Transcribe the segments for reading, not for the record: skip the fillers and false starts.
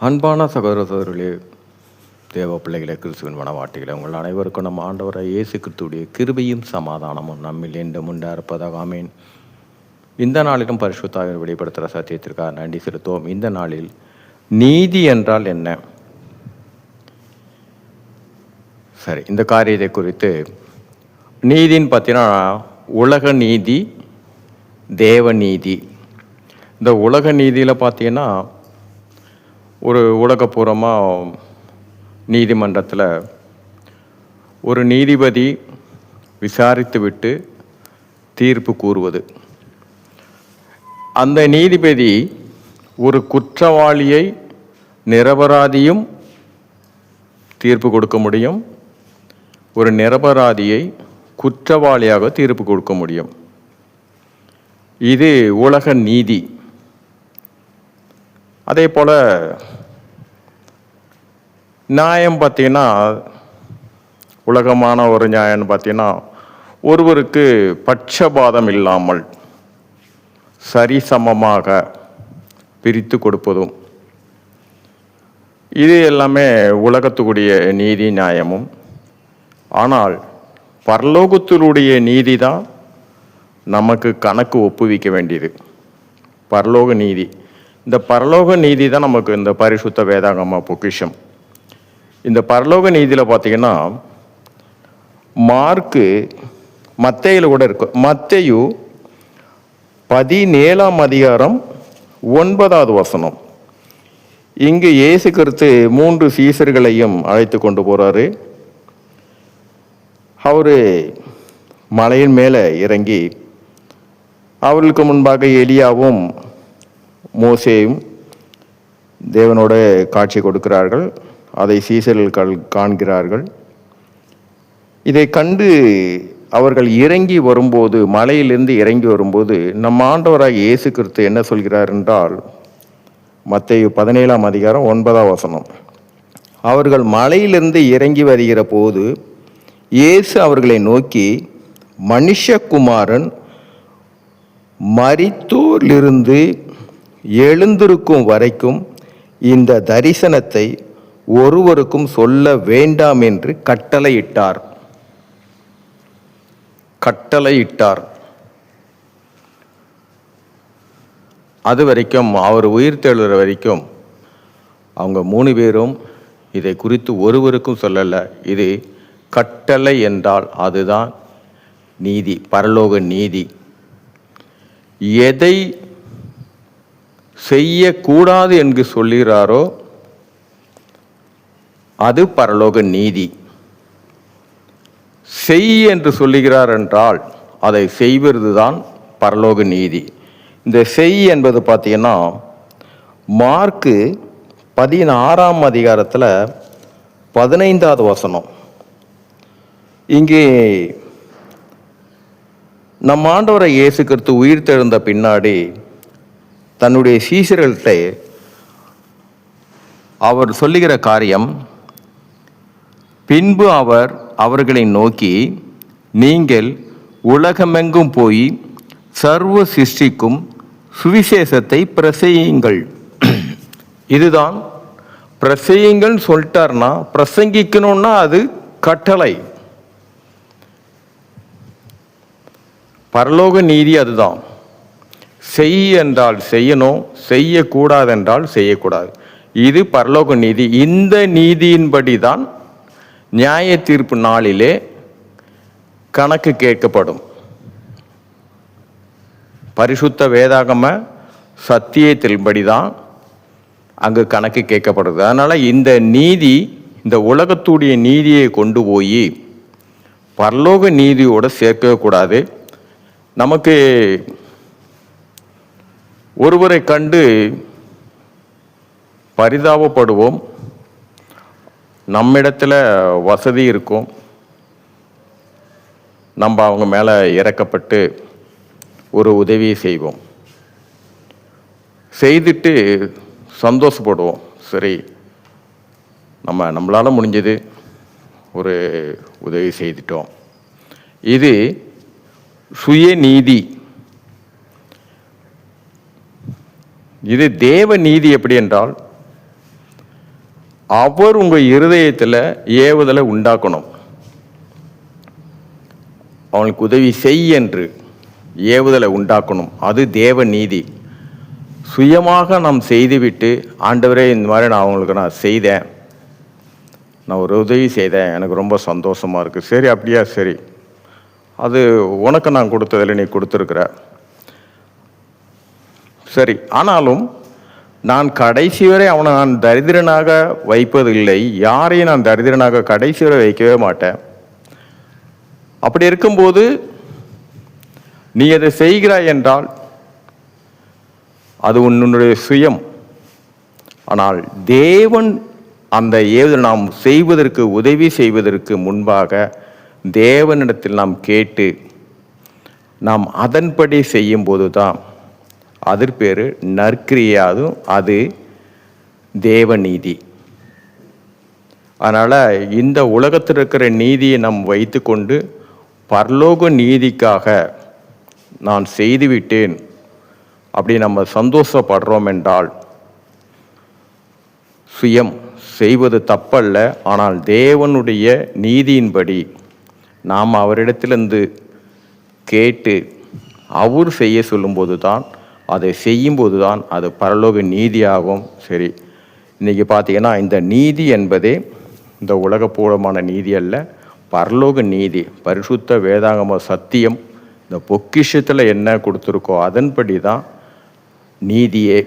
அன்பான சகோதர சகோதரிகளே, தேவ பிள்ளைகளை, கிறிஸ்துவின் மனவாட்டிகளை, உங்கள் அனைவருக்கும் நம்ம ஆண்டவராக இயேசு கிறிஸ்துவுடைய கிருபையும் சமாதானமும் நம்மில் என்றும் உண்டாயிருப்பதாக ஆமென். இந்த நாளிலும் பரிசுத்தாவியை வெளிப்படுத்துகிற சத்தியத்திற்காக நன்றி செலுத்துவோம். இந்த நாளில் நீதி என்றால் என்ன? சரி, இந்த காரியத்தை குறித்து நீதின்னு பார்த்தீங்கன்னா உலக நீதி, தேவ நீதி. இந்த உலக நீதியில் பார்த்தீங்கன்னா ஒரு உலகப்பூர்வமாக நீதிமன்றத்தில் ஒரு நீதிபதி விசாரித்துவிட்டு தீர்ப்பு கூறுவது. அந்த நீதிபதி ஒரு குற்றவாளியை நிரபராதியும் தீர்ப்பு கொடுக்க முடியும், ஒரு நிரபராதியை குற்றவாளியாக தீர்ப்பு கொடுக்க முடியும். இது உலக நீதி. அதே போல் நியாயம் பார்த்தீங்கன்னா, உலகமான ஒரு நியாயம்னு பார்த்தீங்கன்னா, ஒருவருக்கு பட்சபாதம் இல்லாமல் சரிசமமாக பிரித்து கொடுப்பதும், இது எல்லாமே உலகத்துக்குடைய நீதி நியாயமும். ஆனால் பரலோகத்தினுடைய நீதி தான் நமக்கு கணக்கு ஒப்புவிக்க வேண்டியது. பரலோக நீதி, இந்த பரலோக நீதி தான் நமக்கு இந்த பரிசுத்த வேதாகம பொக்கிஷம். இந்த பரலோக நீதியில் பார்த்தீங்கன்னா மார்க்கு, மத்தேயுல கூட இருக்கு. மத்தேயு 17ஆம் அதிகாரம் 9வது வசனம். இங்கு இயேசு கிறிஸ்து 3 சீசர்களையும் அழைத்து கொண்டு போறாரு. அவரு மலையின் மேலே இறங்கி அவர்களுக்கு முன்பாக எலியாவும் மோசேயும் தேவனோட காட்சி கொடுக்கிறார்கள். அதை சீசர்கள் காண்கிறார்கள். இதை கண்டு அவர்கள் இறங்கி வரும்போது, மலையிலிருந்து இறங்கி வரும்போது, நம் ஆண்டவராக இயேசு கிறிஸ்து என்ன சொல்கிறார் என்றால், மத்தேயு 17ஆம் அதிகாரம் 9வது வசனம். அவர்கள் மலையிலிருந்து இறங்கி வருகிற போது இயேசு அவர்களை நோக்கி, மனுஷகுமாரன் மரித்தோரிலிருந்து எழுந்திருக்கும் வரைக்கும் இந்த தரிசனத்தை ஒருவருக்கும் சொல்ல வேண்டாம் என்று கட்டளையிட்டார். அது வரைக்கும், அவர் உயிர்த்தெழுகிற வரைக்கும் அவங்க 3 பேரும் இதை குறித்து ஒருவருக்கும் சொல்லலை. இது கட்டளை என்றால் அதுதான் நீதி, பரலோக நீதி. எதை செய்யக்கூடாது என்று சொல்கிறாரோ அது பரலோக நீதி. செய் என்று சொல்லுகிறார் என்றால் அதை செய்வது தான் பரலோக நீதி. இந்த செய் என்பது பார்த்தீங்கன்னா மார்க்கு 16ஆம் அதிகாரத்தில் 15வது வசனம். இங்கே நம் ஆண்டவரை இயேசு கிறிஸ்து உயிர் தெழுந்த பின்னாடி தன்னுடைய சீஷர்கள்ட்ட அவர் சொல்லுகிற காரியம், பின்பு அவர் அவர்களை நோக்கி, நீங்கள் உலகமெங்கும் போய் சர்வ சிருஷ்டிக்கும் சுவிசேஷத்தை பிரசங்கியுங்கள். இதுதான் பிரசங்கியுங்கள் சொல்லிட்டார்னா, பிரசங்கிக்கணும்னா அது கட்டளை. பரலோக நீதி அதுதான். செய் என்றால் செய்யணும், செய்யக்கூடாது என்றால் செய்யக்கூடாது. இது பரலோக நீதி. இந்த நீதியின்படி தான் நியாய தீர்ப்பு நாளிலே கணக்கு கேட்கப்படும். பரிசுத்த வேதாகம சத்தியத்தின்படி தான் அங்கு கணக்கு கேட்கப்படுது. அதனால் இந்த நீதி, இந்த உலகத்துடைய நீதியை கொண்டு போய் பரலோக நீதியோடு சேர்க்கவே கூடாது. நமக்கு ஒருவரை கண்டு பரிதாபப்படுவோம், நம்மிடத்தில் வசதி இருக்கும், நம்ம அவங்க மேலே இறக்கப்பட்டு ஒரு உதவியை செய்வோம், செய்துட்டு சந்தோஷப்படுவோம். சரி, நம்மளால் முடிஞ்சது ஒரு உதவி செய்துட்டோம். இது சுயநீதி. இது தேவ நீதி. எப்படி என்றால், அவர் உங்கள் இருதயத்தில் ஏவுதலை உண்டாக்கணும். அவனுக்கு உதவி செய் என்று ஏவுதலை உண்டாக்கணும். அது தேவ நீதி. சுயமாக நாம் செய்துவிட்டு, ஆண்டவரே இந்த மாதிரி நான் அவங்களுக்கு நான் செய்தேன், நான் ஒரு உதவி செய்தேன், எனக்கு ரொம்ப சந்தோஷமாக இருக்குது, சரி அப்படியா, சரி அது உனக்கு நான் கொடுத்ததில் நீ கொடுத்துருக்குற, சரி, ஆனாலும் நான் கடைசி வரை அவனை நான் தரித்திரனாக வைப்பதில்லை, யாரையும் நான் தரித்திரனாக கடைசி வரை வைக்கவே மாட்டேன். அப்படி இருக்கும்போது நீ அதை செய்கிறாய் என்றால் அது உன்னுடைய சுயம். ஆனால் தேவன் அந்த நாம் செய்வதற்கு உதவி செய்வதற்கு முன்பாக தேவனிடத்தில் நாம் கேட்டு நாம் அதன்படி செய்யும்போது தான் அதற்கு பேர் நற்கிரியாதும், அது தேவநீதி. அதனால் இந்த உலகத்தில் இருக்கிற நீதியை நாம் வைத்து கொண்டு பரலோக நீதிக்காக நான் செய்துவிட்டேன் அப்படி நம்ம சந்தோஷப்படுறோம் என்றால் சுயம் செய்வது தப்பல்ல. ஆனால் தேவனுடைய நீதியின்படி நாம் அவரிடத்திலிருந்து கேட்டு அவர் செய்ய சொல்லும்போது தான், அதை செய்யும்போது தான் அது பரலோக நீதியாகும். சரி, இன்றைக்கி பார்த்தீங்கன்னா இந்த நீதி என்பதே இந்த உலகப்பூர்வமான நீதி அல்ல, பரலோக நீதி. பரிசுத்த வேதாகம சத்தியம் இந்த பொக்கிஷத்தில் என்ன கொடுத்துருக்கோ அதன்படி தான் நீதியே.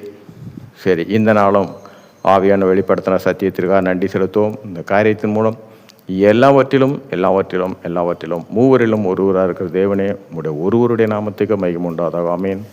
சரி, இந்த நாளும் ஆவியான வெளிப்படுத்தின சத்தியத்திற்காக நன்றி செலுத்துவோம். இந்த காரியத்தின் மூலம் எல்லாவற்றிலும் எல்லாவற்றிலும் எல்லாவற்றிலும் மூவரிலும் ஒருவராக இருக்கிற தேவனே, உங்களுடைய ஒருவருடைய நாமத்துக்கு மகிமை உண்டாதாக. ஆமென்.